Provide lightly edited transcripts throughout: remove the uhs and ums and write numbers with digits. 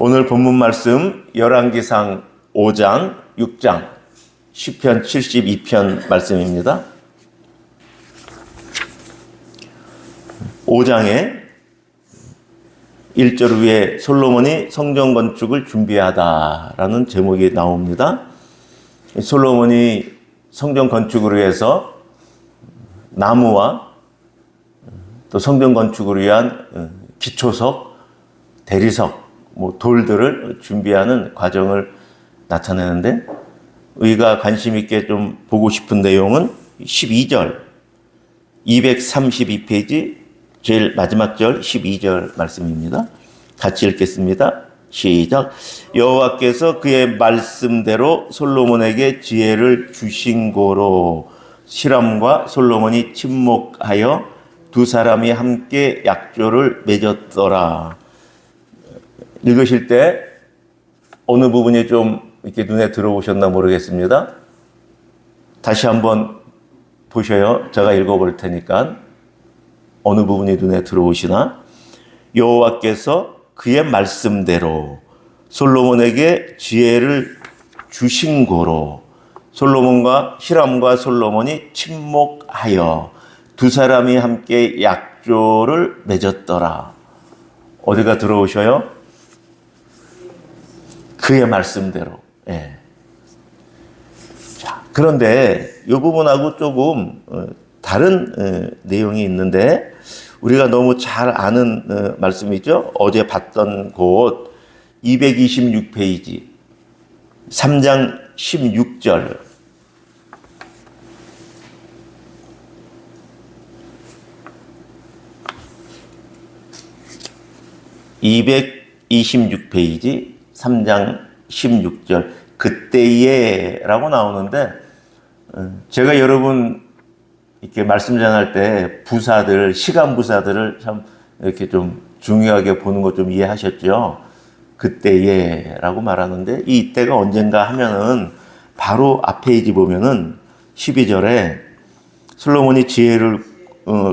오늘 본문 말씀 열왕기상 5장, 6장, 시편 72편 말씀입니다. 5장에 1절 위에 솔로몬이 성전 건축을 준비하다라는 제목이 나옵니다. 솔로몬이 성전 건축을 위해서 나무와 또 성전 건축을 위한 기초석, 대리석, 돌들을 준비하는 과정을 나타내는데, 우리가 관심 있게 좀 보고 싶은 내용은 12절, 232페이지 제일 마지막 절 12절 말씀입니다. 같이 읽겠습니다. 시작. 여호와께서 그의 말씀대로 솔로몬에게 지혜를 주신 고로 시람과 솔로몬이 친목하여 두 사람이 함께 약조를 맺었더라. 읽으실 때 어느 부분이 좀 이렇게 눈에 들어오셨나 모르겠습니다. 다시 한번 보셔요. 제가 읽어볼 테니까 어느 부분이 눈에 들어오시나? 여호와께서 그의 말씀대로 솔로몬에게 지혜를 주신 고로 솔로몬과 히람과 솔로몬이 친목하여 두 사람이 함께 약조를 맺었더라. 어디가 들어오셔요? 그의 말씀대로. 예. 자, 그런데 이 부분하고 조금 다른 내용이 있는데, 우리가 너무 잘 아는 말씀이죠. 어제 봤던 곳 226페이지 3장 16절. (226페이지) 3장 16절 그때에 라고 나오는데, 제가 여러분 이렇게 말씀 전할 때 부사들, 시간 부사들을 참 이렇게 좀 중요하게 보는 거 좀 이해하셨죠? 그때에 라고 말하는데, 이 이때가 언젠가 하면은 바로 앞 페이지 보면은 12절에 솔로몬이 지혜를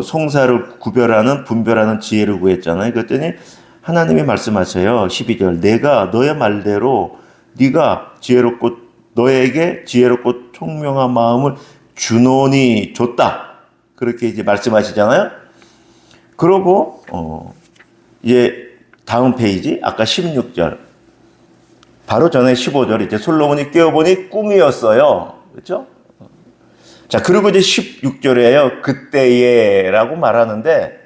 송사를 구별하는 분별하는 지혜를 구했잖아요. 그랬더니 하나님이 말씀하세요. 12절. 내가 너의 말대로 네가 지혜롭고 너에게 지혜롭고 총명한 마음을 주노니 줬다. 그렇게 이제 말씀하시잖아요. 그러고 이제 다음 페이지 아까 16절 바로 전에 15절 이제 솔로몬이 깨어보니 꿈이었어요. 그렇죠? 자, 그리고 이제 16절에요. 그때에라고 말하는데,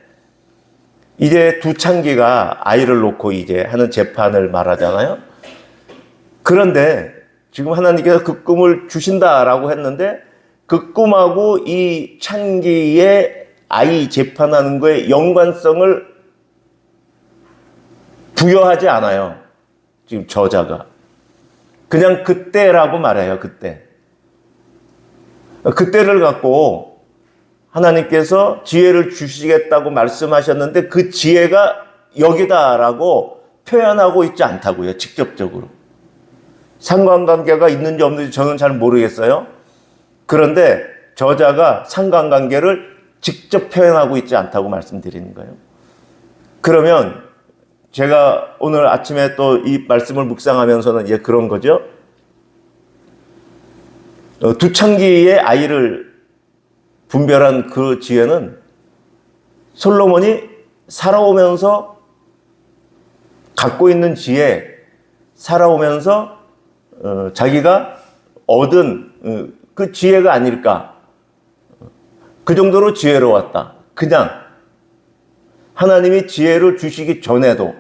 이제 두 창기가 아이를 놓고 이제 하는 재판을 말하잖아요. 그런데 지금 하나님께서 그 꿈을 주신다라고 했는데, 그 꿈하고 이 창기의 아이 재판하는 거에 연관성을 부여하지 않아요. 지금 저자가. 그냥 그때라고 말해요. 그때. 그때를 갖고 하나님께서 지혜를 주시겠다고 말씀하셨는데 그 지혜가 여기다라고 표현하고 있지 않다고요. 직접적으로. 상관관계가 있는지 없는지 저는 잘 모르겠어요. 그런데 저자가 상관관계를 직접 표현하고 있지 않다고 말씀드리는 거예요. 그러면 제가 오늘 아침에 또 이 말씀을 묵상하면서는 이제 그런 거죠. 두 창기의 아이를 분별한 그 지혜는 솔로몬이 살아오면서 갖고 있는 지혜, 살아오면서 자기가 얻은 그 지혜가 아닐까. 그 정도로 지혜로웠다. 그냥 하나님이 지혜를 주시기 전에도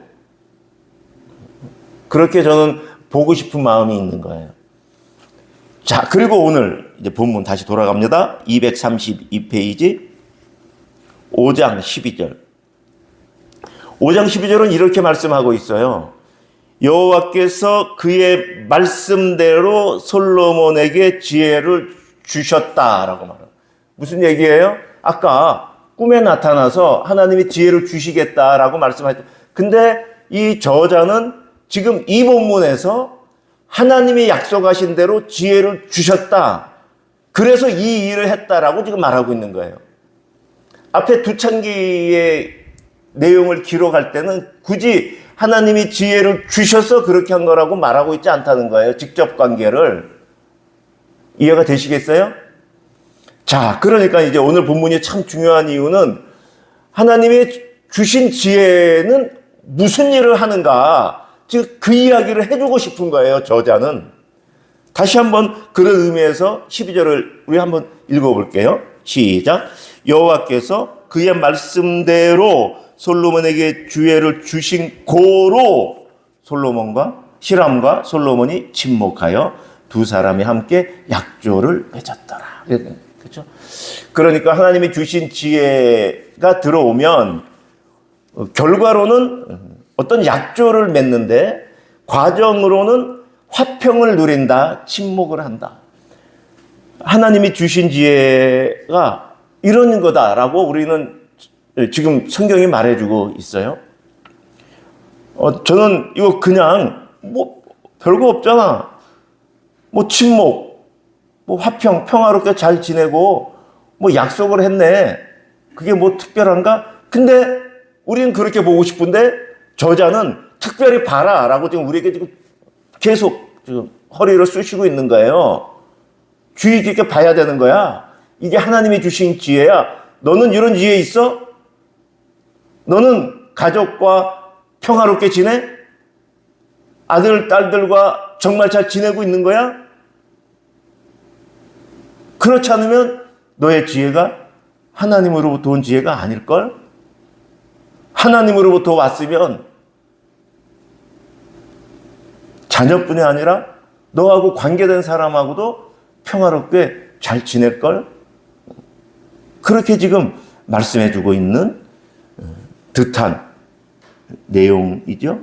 그렇게 저는 보고 싶은 마음이 있는 거예요. 자, 그리고 오늘 이제 본문 다시 돌아갑니다. 232페이지 5장 12절. 5장 12절은 이렇게 말씀하고 있어요. 여호와께서 그의 말씀대로 솔로몬에게 지혜를 주셨다라고 말해요. 무슨 얘기예요? 아까 꿈에 나타나서 하나님이 지혜를 주시겠다라고 말씀하셨죠. 근데 이 저자는 지금 이 본문에서 하나님이 약속하신 대로 지혜를 주셨다. 그래서 이 일을 했다라고 지금 말하고 있는 거예요. 앞에 두 창기의 내용을 기록할 때는 굳이 하나님이 지혜를 주셔서 그렇게 한 거라고 말하고 있지 않다는 거예요. 직접 관계를. 이해가 되시겠어요? 자, 그러니까 이제 오늘 본문이 참 중요한 이유는 하나님의 주신 지혜는 무슨 일을 하는가, 즉 그 이야기를 해주고 싶은 거예요, 저자는. 다시 한번 그런 의미에서 12절을 우리 한번 읽어볼게요. 시작. 여호와께서 그의 말씀대로 솔로몬에게 지혜를 주신 고로 솔로몬과 히람과 솔로몬이 침묵하여 두 사람이 함께 약조를 맺었더라. 그렇죠? 그러니까 하나님이 주신 지혜가 들어오면 결과로는 어떤 약조를 맺는데 과정으로는 화평을 누린다, 침묵을 한다. 하나님이 주신 지혜가 이런 거다라고 우리는 지금 성경이 말해주고 있어요. 저는 이거 그냥 별거 없잖아. 침묵, 화평, 평화롭게 잘 지내고 약속을 했네. 그게 특별한가? 근데 우리는 그렇게 보고 싶은데 저자는 특별히 봐라라고 지금 우리에게 지금 계속 지금 허리를 쑤시고 있는 거예요. 주의 깊게 봐야 되는 거야. 이게 하나님이 주신 지혜야. 너는 이런 지혜 있어? 너는 가족과 평화롭게 지내? 아들, 딸들과 정말 잘 지내고 있는 거야? 그렇지 않으면 너의 지혜가 하나님으로부터 온 지혜가 아닐걸? 하나님으로부터 왔으면 자녀뿐이 아니라 너하고 관계된 사람하고도 평화롭게 잘 지낼걸? 그렇게 지금 말씀해주고 있는 듯한 내용이죠.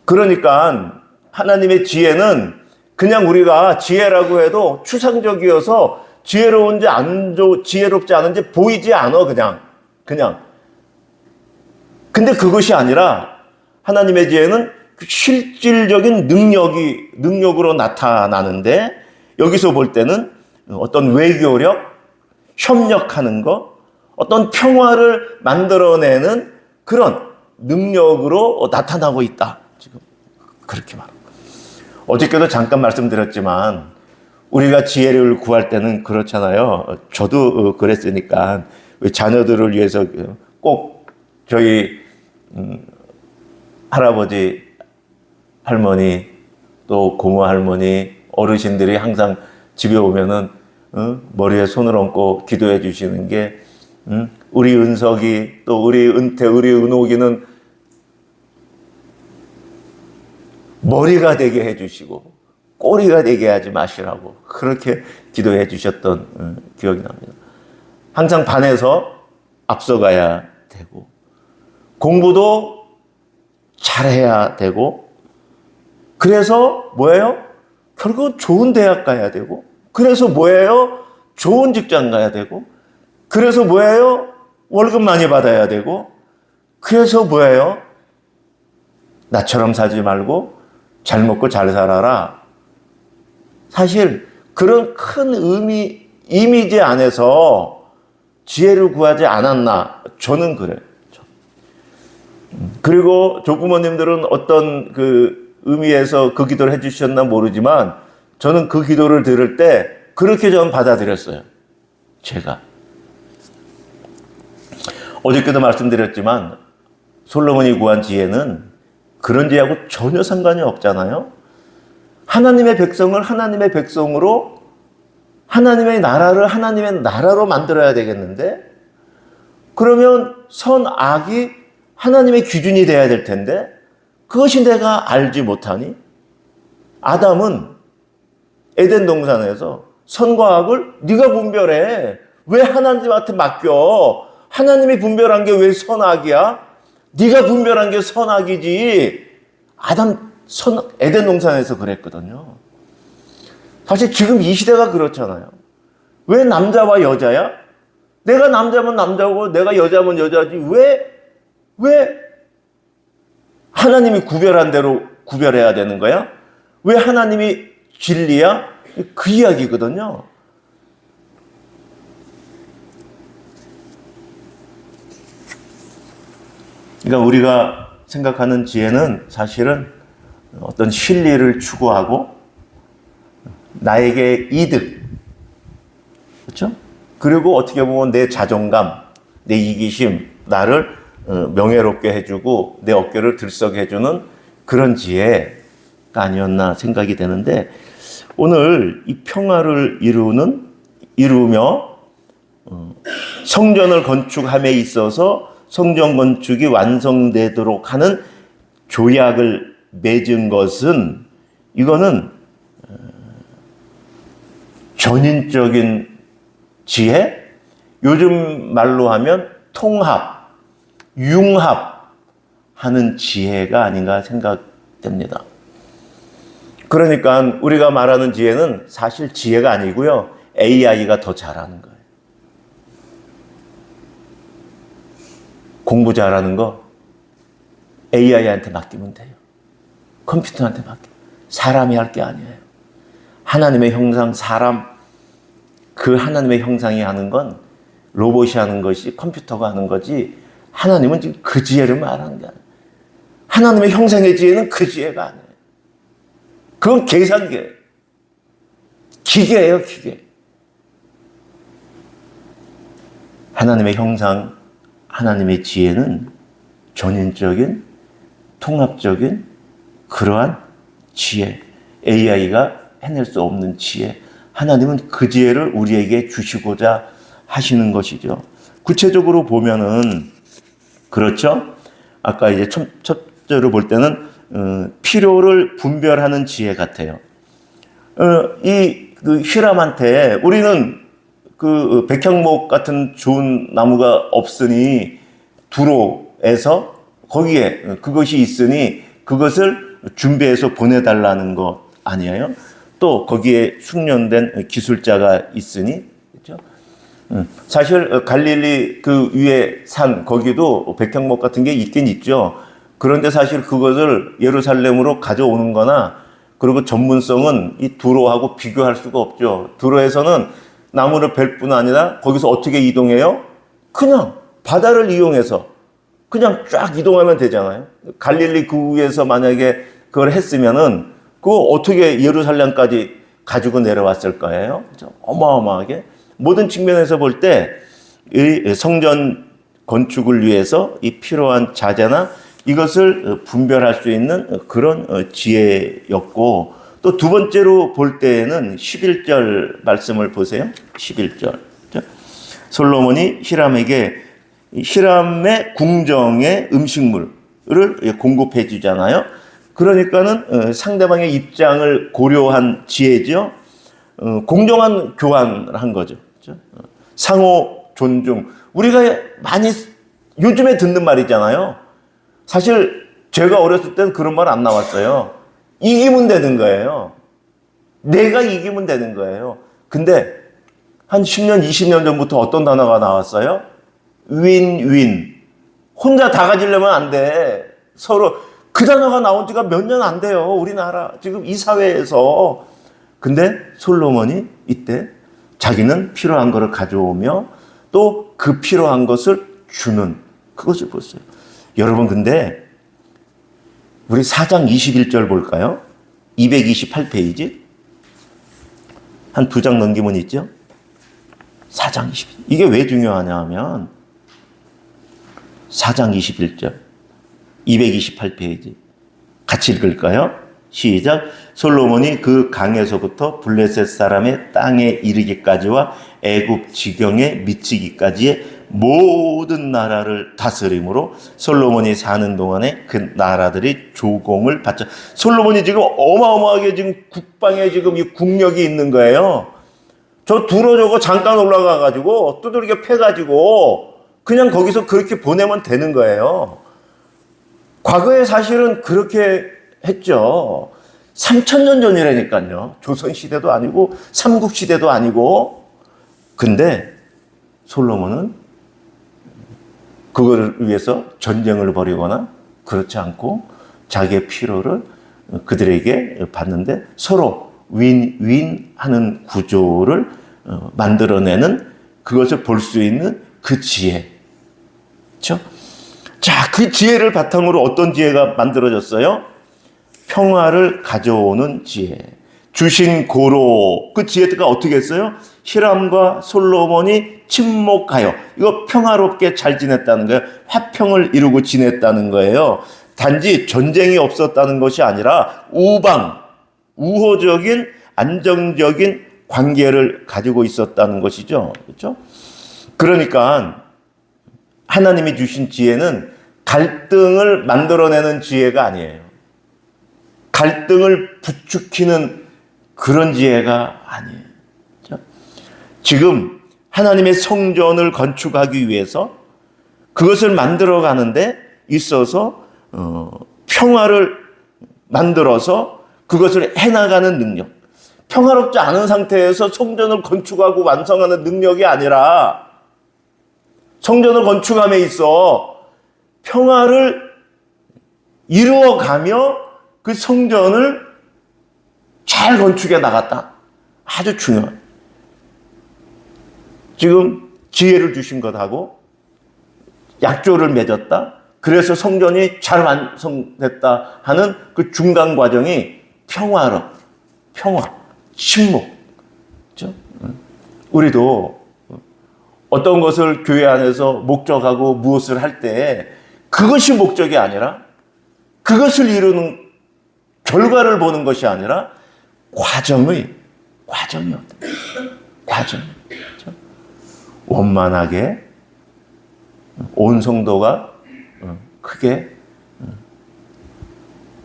그러니까 하나님의 지혜는 그냥 우리가 지혜라고 해도 추상적이어서 지혜로운지 지혜롭지 않은지 보이지 않아, 그냥. 근데 그것이 아니라 하나님의 지혜는 실질적인 능력으로 나타나는데 여기서 볼 때는 어떤 외교력, 협력하는 것, 어떤 평화를 만들어내는 그런 능력으로 나타나고 있다. 지금 그렇게 말합니다. 어저께도 잠깐 말씀드렸지만 우리가 지혜를 구할 때는 그렇잖아요. 저도 그랬으니까 자녀들을 위해서 꼭 저희 할아버지, 할머니, 또 고모 할머니, 어르신들이 항상 집에 오면은 머리에 손을 얹고 기도해 주시는 게 우리 은석이, 또 우리 은태, 우리 은옥이는 머리가 되게 해주시고 꼬리가 되게 하지 마시라고 그렇게 기도해 주셨던 기억이 납니다. 항상 반에서 앞서가야 되고 공부도 잘해야 되고 그래서 뭐예요? 결국 좋은 대학 가야 되고 그래서 뭐예요? 좋은 직장 가야 되고 그래서 뭐예요? 월급 많이 받아야 되고 그래서 뭐예요? 나처럼 살지 말고 잘 먹고 잘 살아라. 사실 그런 큰 이미지 안에서 지혜를 구하지 않았나? 저는 그래요. 그리고 조부모님들은 어떤 그 의미에서 그 기도를 해주셨나 모르지만 저는 그 기도를 들을 때 그렇게 저는 받아들였어요. 제가. 어저께도 말씀드렸지만 솔로몬이 구한 지혜는 그런 지혜하고 전혀 상관이 없잖아요. 하나님의 백성을 하나님의 백성으로 하나님의 나라를 하나님의 나라로 만들어야 되겠는데 그러면 선악이 하나님의 기준이 돼야 될 텐데 그것이 내가 알지 못하니 아담은 에덴 동산에서 선과 악을 네가 분별해. 왜 하나님한테 맡겨? 하나님이 분별한 게 왜 선악이야? 네가 분별한 게 선악이지. 에덴 동산에서 그랬거든요. 사실 지금 이 시대가 그렇잖아요. 왜 남자와 여자야? 내가 남자면 남자고 내가 여자면 여자지. 왜 하나님이 구별한 대로 구별해야 되는 거야? 왜 하나님이 진리야? 그 이야기거든요. 그러니까 우리가 생각하는 지혜는 사실은 어떤 실리를 추구하고 나에게 이득, 그렇죠? 그리고 어떻게 보면 내 자존감, 내 이기심, 나를 명예롭게 해주고 내 어깨를 들썩해주는 그런 지혜가 아니었나 생각이 되는데, 오늘 이 평화를 이루며 성전을 건축함에 있어서 성전 건축이 완성되도록 하는 조약을 맺은 것은, 이거는 전인적인 지혜, 요즘 말로 하면 통합, 융합하는 지혜가 아닌가 생각됩니다. 그러니까 우리가 말하는 지혜는 사실 지혜가 아니고요, AI가 더 잘하는 거예요. 공부 잘하는 거 AI한테 맡기면 돼요. 컴퓨터한테 맡기면. 사람이 할 게 아니에요. 하나님의 형상, 사람, 그 하나님의 형상이 하는 건 로봇이 하는 것이, 컴퓨터가 하는 거지, 하나님은 지금 그 지혜를 말하는 게 아니에요. 하나님의 형상의 지혜는 그 지혜가 아니에요. 그건 계산기예요. 기계예요, 기계. 하나님의 형상, 하나님의 지혜는 전인적인, 통합적인 그러한 지혜, AI가 해낼 수 없는 지혜, 하나님은 그 지혜를 우리에게 주시고자 하시는 것이죠. 구체적으로 보면은 그렇죠. 아까 이제 첫째로 볼 때는 필요를 분별하는 지혜 같아요. 그 히람한테 우리는 그 백향목 같은 좋은 나무가 없으니 두로에서 거기에 그것이 있으니 그것을 준비해서 보내달라는 것 아니에요? 또 거기에 숙련된 기술자가 있으니, 그렇죠? 사실 갈릴리 그 위에 산 거기도 백향목 같은 게 있긴 있죠. 그런데 사실 그것을 예루살렘으로 가져오는 거나, 그리고 전문성은 이 두로하고 비교할 수가 없죠. 두로에서는 나무를 벨 뿐 아니라 거기서 어떻게 이동해요? 그냥 바다를 이용해서 그냥 쫙 이동하면 되잖아요. 갈릴리 그 위에서 만약에 그걸 했으면은 그거 어떻게 예루살렘까지 가지고 내려왔을 거예요? 그렇죠? 어마어마하게. 모든 측면에서 볼 때 이 성전 건축을 위해서 이 필요한 자재나 이것을 분별할 수 있는 그런 지혜였고, 또 두 번째로 볼 때는 11절 말씀을 보세요. 11절. 솔로몬이 히람에게 히람의 궁정의 음식물을 공급해 주잖아요. 그러니까는 상대방의 입장을 고려한 지혜죠. 공정한 교환을 한 거죠. 상호 존중. 우리가 많이 요즘에 듣는 말이잖아요. 사실 제가 어렸을 때는 그런 말 안 나왔어요. 이기면 되는 거예요. 내가 이기면 되는 거예요. 근데 한 10년, 20년 전부터 어떤 단어가 나왔어요? 윈윈. 혼자 다 가지려면 안 돼. 서로. 그 단어가 나온 지가 몇 년 안 돼요. 우리나라 지금 이 사회에서. 근데 솔로몬이 이때 자기는 필요한 것을 가져오며 또 그 필요한 것을 주는 그것을 보세요. 여러분, 근데 우리 4장 21절 볼까요? 228페이지. 한 두 장 넘기면 있죠? 4장 21절. 이게 왜 중요하냐 하면 4장 21절. 228페이지. 같이 읽을까요? 시작. 솔로몬이 그 강에서부터 블레셋 사람의 땅에 이르기까지와 애굽 지경에 미치기까지의 모든 나라를 다스림으로 솔로몬이 사는 동안에 그 나라들이 조공을 받죠. 솔로몬이 지금 어마어마하게 지금 국방에 지금 이 국력이 있는 거예요. 저 두로 저거 잠깐 올라가가지고 두들겨 패가지고 그냥 거기서 그렇게 보내면 되는 거예요. 과거에 사실은 그렇게 했죠. 3000년 전이라니까요. 조선시대도 아니고 삼국시대도 아니고. 근데 솔로몬은 그거를 위해서 전쟁을 벌이거나 그렇지 않고 자기의 필요를 그들에게 받는데 서로 윈윈하는 구조를 만들어내는, 그것을 볼 수 있는 그 지혜. 그렇죠? 자, 그 지혜를 바탕으로 어떤 지혜가 만들어졌어요? 평화를 가져오는 지혜. 주신 고로. 그 지혜가 어떻게 했어요? 히람과 솔로몬이 친목하여. 이거 평화롭게 잘 지냈다는 거예요. 화평을 이루고 지냈다는 거예요. 단지 전쟁이 없었다는 것이 아니라 우호적인 안정적인 관계를 가지고 있었다는 것이죠. 그렇죠? 그러니까 하나님이 주신 지혜는 갈등을 만들어내는 지혜가 아니에요. 갈등을 부추기는 그런 지혜가 아니에요. 그렇죠? 지금 하나님의 성전을 건축하기 위해서 그것을 만들어가는데 있어서 평화를 만들어서 그것을 해나가는 능력. 평화롭지 않은 상태에서 성전을 건축하고 완성하는 능력이 아니라 성전을 건축함에 있어 평화를 이루어가며 그 성전을 잘 건축해 나갔다. 아주 중요한. 지금 지혜를 주신 것하고 약조를 맺었다. 그래서 성전이 잘 완성됐다 하는 그 중간 과정이 평화, 침묵. 그렇죠? 우리도 어떤 것을 교회 안에서 목적하고 무엇을 할 때 그것이 목적이 아니라 그것을 이루는 결과를 보는 것이 아니라 과정이 어때? 과정. 그렇죠? 원만하게 온 성도가 크게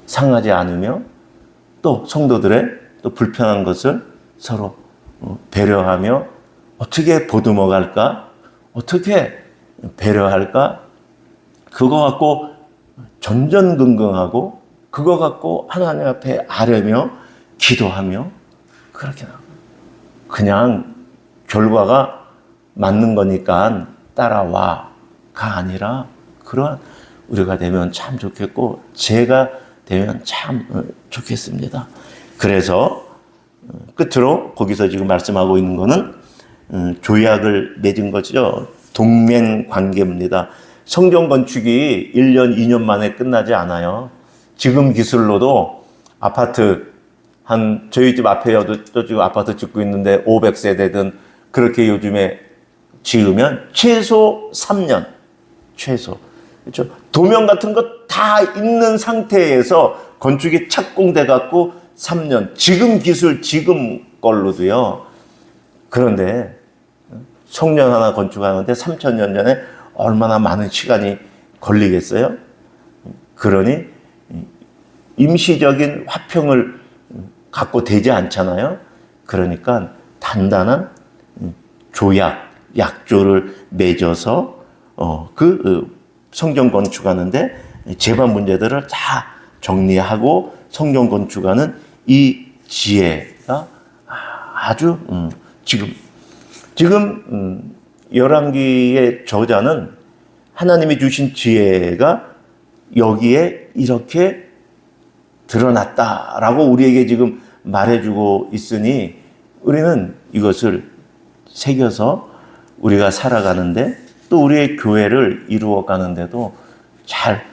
상하지 않으며 또 성도들의 또 불편한 것을 서로 배려하며 어떻게 보듬어 갈까? 어떻게 배려할까? 그거 갖고 전전긍긍하고 그거 갖고 하나님 앞에 아뢰며 기도하며 그렇게 나가. 그냥 결과가 맞는 거니까 따라와가 아니라 그러한 우리가 되면 참 좋겠고 제가 되면 참 좋겠습니다. 그래서 끝으로 거기서 지금 말씀하고 있는 거는 조약을 맺은 것이죠. 동맹 관계입니다. 성전 건축이 1년, 2년 만에 끝나지 않아요. 지금 기술로도 아파트 저희 집 앞에도 또 지금 아파트 짓고 있는데 500세대든 그렇게 요즘에 지으면 최소 3년. 최소. 그렇죠? 도면 같은 거 다 있는 상태에서 건축이 착공돼 갖고 3년. 지금 기술, 지금 걸로도요. 그런데 성전 하나 건축하는데 3,000년 전에 얼마나 많은 시간이 걸리겠어요? 그러니 임시적인 화평을 갖고 되지 않잖아요. 그러니까 단단한 조약, 약조를 맺어서 성전 건축하는데 제반 문제들을 다 정리하고 성전 건축하는 이 지혜가 아주 지금 열왕기의 저자는 하나님이 주신 지혜가 여기에 이렇게 드러났다라고 우리에게 지금 말해주고 있으니 우리는 이것을 새겨서 우리가 살아가는데 또 우리의 교회를 이루어가는데도 잘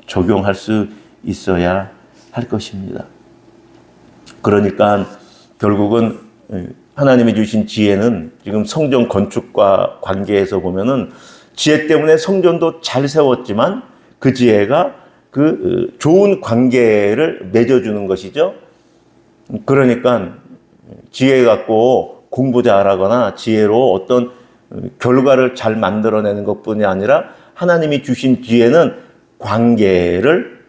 적용할 수 있어야 할 것입니다. 그러니까 결국은 하나님이 주신 지혜는 지금 성전 건축과 관계에서 보면은 지혜 때문에 성전도 잘 세웠지만 그 지혜가 그 좋은 관계를 맺어주는 것이죠. 그러니까 지혜 갖고 공부 잘하거나 지혜로 어떤 결과를 잘 만들어내는 것뿐이 아니라 하나님이 주신 지혜는 관계를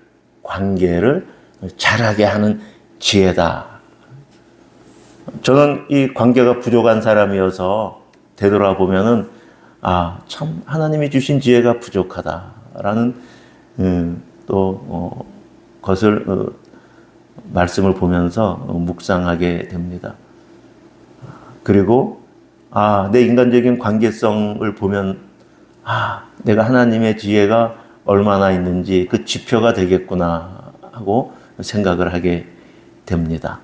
잘하게 하는 지혜다. 저는 이 관계가 부족한 사람이어서 되돌아보면은 참 하나님이 주신 지혜가 부족하다라는 것을 말씀을 보면서 묵상하게 됩니다. 그리고 내 인간적인 관계성을 보면 내가 하나님의 지혜가 얼마나 있는지 그 지표가 되겠구나 하고 생각을 하게 됩니다.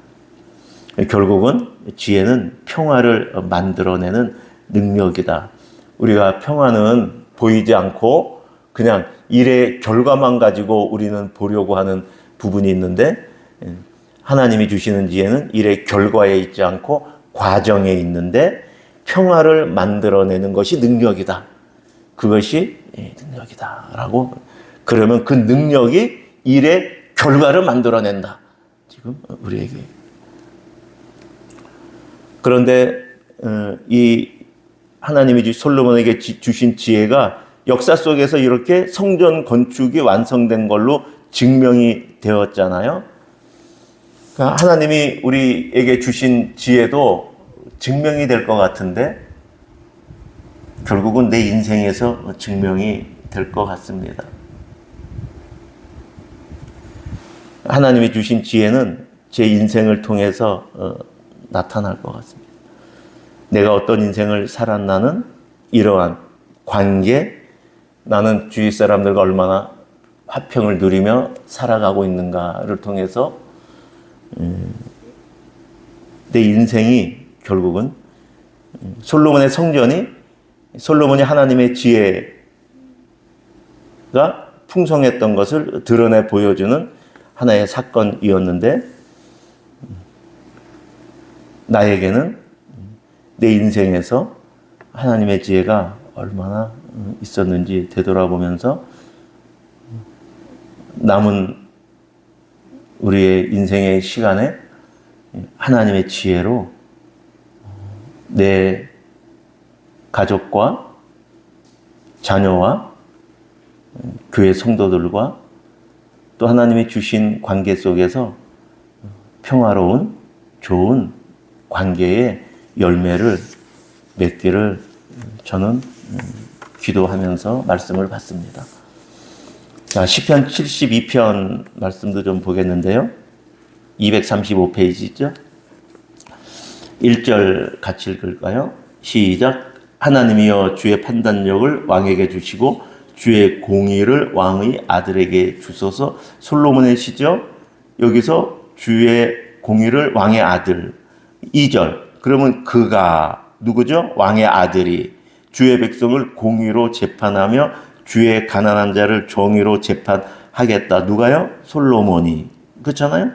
결국은 지혜는 평화를 만들어내는 능력이다. 우리가 평화는 보이지 않고 그냥 일의 결과만 가지고 우리는 보려고 하는 부분이 있는데, 하나님이 주시는 지혜는 일의 결과에 있지 않고 과정에 있는데 평화를 만들어내는 것이 능력이다. 그것이 능력이다. 라고. 그러면 그 능력이 일의 결과를 만들어낸다. 지금 우리에게. 그런데 이 하나님이 솔로몬에게 주신 지혜가 역사 속에서 이렇게 성전 건축이 완성된 걸로 증명이 되었잖아요. 그러니까 하나님이 우리에게 주신 지혜도 증명이 될 것 같은데 결국은 내 인생에서 증명이 될 것 같습니다. 하나님이 주신 지혜는 제 인생을 통해서 나타날 것 같습니다. 내가 어떤 인생을 살았나는 이러한 관계, 나는 주위 사람들과 얼마나 화평을 누리며 살아가고 있는가를 통해서 내 인생이 결국은 솔로몬의 성전이 솔로몬이 하나님의 지혜가 풍성했던 것을 드러내 보여주는 하나의 사건이었는데 나에게는 내 인생에서 하나님의 지혜가 얼마나 있었는지 되돌아보면서 남은 우리의 인생의 시간에 하나님의 지혜로 내 가족과 자녀와 교회 성도들과 또 하나님이 주신 관계 속에서 평화로운 좋은 관계의 열매를 맺기를 저는 기도하면서 말씀을 받습니다. 자, 시편 72편 말씀도 좀 보겠는데요. 235페이지죠. 1절 같이 읽을까요? 시작. 하나님이여 주의 판단력을 왕에게 주시고 주의 공의를 왕의 아들에게 주소서. 솔로몬의 시죠. 여기서 주의 공의를 왕의 아들. 2절. 그러면 그가 누구죠? 왕의 아들이 주의 백성을 공의로 재판하며 주의 가난한 자를 정의로 재판하겠다. 누가요? 솔로몬이. 그렇잖아요?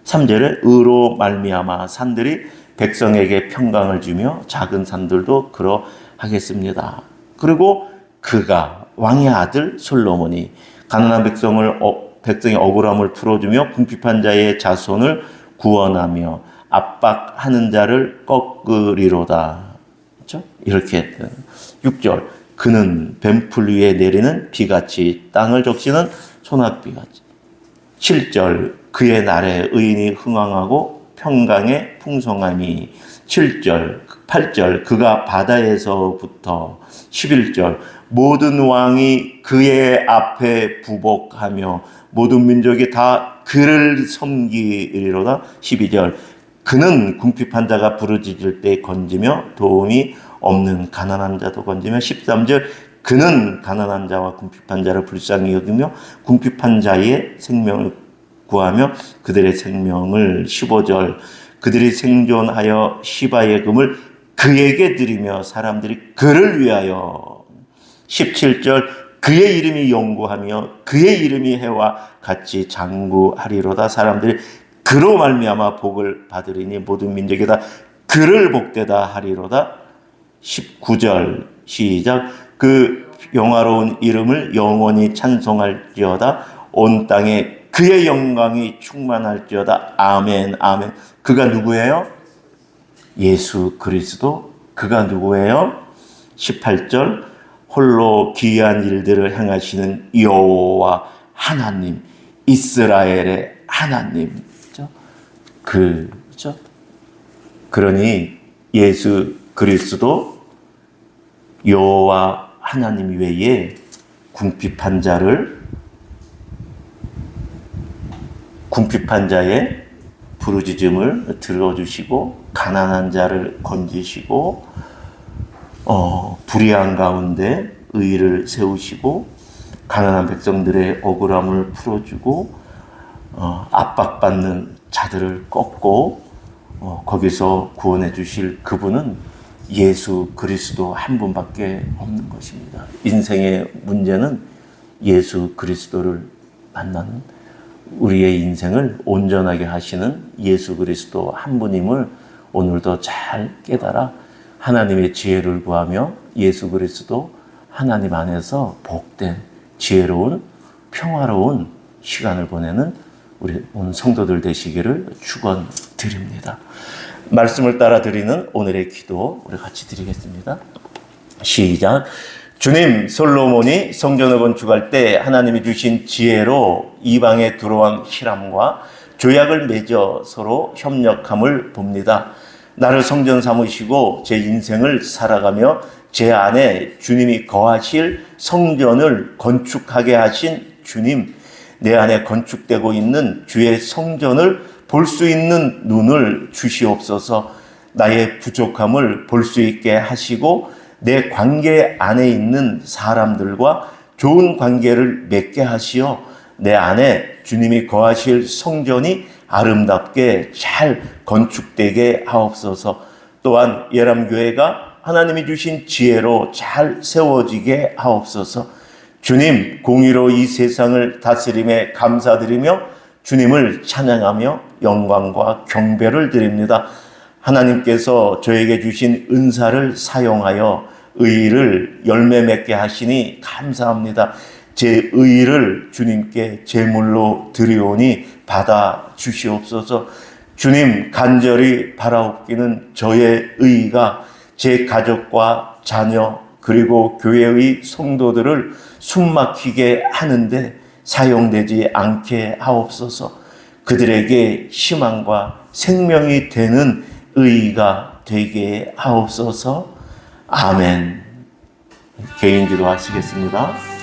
3절에 의로 말미암아 산들이 백성에게 평강을 주며 작은 산들도 그러하겠습니다. 그리고 그가 왕의 아들 솔로몬이 가난한 백성의 억울함을 풀어주며 궁핍한 자의 자손을 구원하며 압박하는 자를 꺾으리로다. 그렇죠? 이렇게 6절 그는 뱀풀 위에 내리는 비같이 땅을 적시는 소낙비같이. 7절 그의 날에 의인이 흥왕하고 평강의 풍성함이. 7절 8절 그가 바다에서부터. 11절 모든 왕이 그의 앞에 부복하며 모든 민족이 다 그를 섬기리로다. 12절 그는 궁핍한 자가 부르짖을 때 건지며 도움이 없는 가난한 자도 건지며. 13절 그는 가난한 자와 궁핍한 자를 불쌍히 여기며 궁핍한 자의 생명을 구하며 그들의 생명을. 15절 그들이 생존하여 시바의 금을 그에게 드리며 사람들이 그를 위하여. 17절 그의 이름이 영구하며 그의 이름이 해와 같이 장구하리로다. 사람들이 그로 말미암아 복을 받으리니 모든 민족이 다 그를 복되다 하리로다. 19절 시작 그 영화로운 이름을 영원히 찬송할지어다. 온 땅에 그의 영광이 충만할지어다. 아멘 아멘. 그가 누구예요? 예수 그리스도. 그가 누구예요? 18절 홀로 기이한 일들을 행하시는 여호와 하나님, 이스라엘의 하나님. 그렇죠? 그러니 예수 그리스도 여호와 하나님 외에 궁핍한 자의 부르짖음을 들어주시고 가난한 자를 건지시고 불의한 가운데 의를 세우시고 가난한 백성들의 억울함을 풀어주고 압박받는 자들을 꺾고 거기서 구원해 주실 그분은 예수 그리스도 한 분밖에 없는 것입니다. 인생의 문제는 예수 그리스도를 만나는, 우리의 인생을 온전하게 하시는 예수 그리스도 한 분임을 오늘도 잘 깨달아 하나님의 지혜를 구하며 예수 그리스도 하나님 안에서 복된 지혜로운 평화로운 시간을 보내는 우리 온 성도들 되시기를 축원드립니다. 말씀을 따라 드리는 오늘의 기도 우리 같이 드리겠습니다. 시작. 주님, 솔로몬이 성전을 건축할 때 하나님이 주신 지혜로 이방에 들어온 히람과 조약을 맺어 서로 협력함을 봅니다. 나를 성전 삼으시고 제 인생을 살아가며 제 안에 주님이 거하실 성전을 건축하게 하신 주님, 내 안에 건축되고 있는 주의 성전을 볼 수 있는 눈을 주시옵소서. 나의 부족함을 볼 수 있게 하시고 내 관계 안에 있는 사람들과 좋은 관계를 맺게 하시어 내 안에 주님이 거하실 성전이 아름답게 잘 건축되게 하옵소서. 또한 예람교회가 하나님이 주신 지혜로 잘 세워지게 하옵소서. 주님, 공의로 이 세상을 다스림에 감사드리며 주님을 찬양하며 영광과 경배를 드립니다. 하나님께서 저에게 주신 은사를 사용하여 의의를 열매 맺게 하시니 감사합니다. 제 의의를 주님께 제물로 드리오니 받아 주시옵소서. 주님, 간절히 바라옵기는 저의 의의가 제 가족과 자녀 그리고 교회의 성도들을 숨막히게 하는데 사용되지 않게 하옵소서. 그들에게 희망과 생명이 되는 의의가 되게 하옵소서. 아멘. 개인 기도 하시겠습니다.